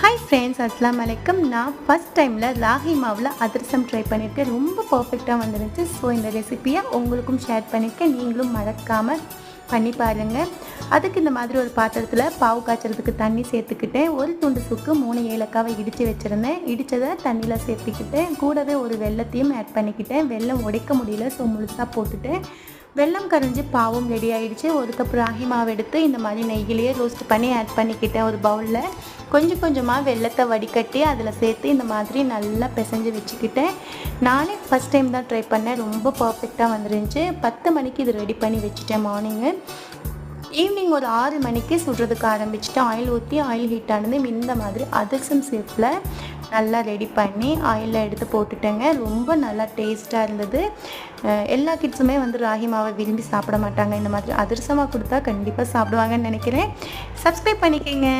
Hi friends, அஸ்ஸலாமு அலைக்கும். நான் ஃபஸ்ட் டைமில் ராகி மாவில் அதிரசம் ட்ரை பண்ணியிருக்கேன். ரொம்ப பர்ஃபெக்டாக வந்துருந்துச்சு. ஸோ இந்த ரெசிப்பியை உங்களுக்கும் ஷேர் பண்ணியிருக்கேன். நீங்களும் மறக்காமல் பண்ணி பாருங்கள். அதுக்கு இந்த மாதிரி ஒரு பாத்திரத்தில் பாவு காய்ச்சறதுக்கு தண்ணி சேர்த்துக்கிட்டேன். ஒரு துண்டு சுக்கு 3 ஏலக்காவை இடித்து வச்சுருந்தேன். இடித்ததை தண்ணியில் சேர்த்துக்கிட்டேன். கூடவே ஒரு வெல்லத்தையும் ஆட் பண்ணிக்கிட்டேன். வெல்லம் உடைக்க முடியல, ஸோ முழுசாக போட்டுட்டேன். வெல்லம் கரைஞ்சி பாவும் ரெடி ஆகிடுச்சு. ஒரு கப் ராகி மாவு எடுத்து இந்த மாதிரி நெய்யிலேயே ரோஸ்ட் பண்ணி ஆட் பண்ணிக்கிட்டேன். ஒரு பவுலில் கொஞ்சம் கொஞ்சமாக வெல்லத்தை வடிகட்டி அதில் சேர்த்து இந்த மாதிரி நல்லா பிசைஞ்சு வச்சுக்கிட்டேன். நானே ஃபஸ்ட் டைம் தான் ட்ரை பண்ணேன். ரொம்ப பர்ஃபெக்டாக வந்துருந்துச்சு. 10 மணிக்கு இது ரெடி பண்ணி வச்சுட்டேன். மார்னிங்கு ஈவினிங் ஒரு 6 மணிக்கு சுடுறதுக்கு ஆரம்பிச்சுட்டு ஆயில் ஊற்றி ஆயில் ஹீட் ஆனது இந்த மாதிரி அதிரசம் ஷேப்பில் நல்லா ரெடி பண்ணி ஆயிலில் எடுத்து போட்டுட்டேங்க. ரொம்ப நல்லா டேஸ்ட்டாக இருந்தது. எல்லா கிட்ஸுமே ராகி மாவை விரும்பி சாப்பிட மாட்டாங்க. இந்த மாதிரி அதிரசமாக கொடுத்தா கண்டிப்பாக சாப்பிடுவாங்கன்னு நினைக்கிறேன். சப்ஸ்கிரைப் பண்ணிக்கோங்க.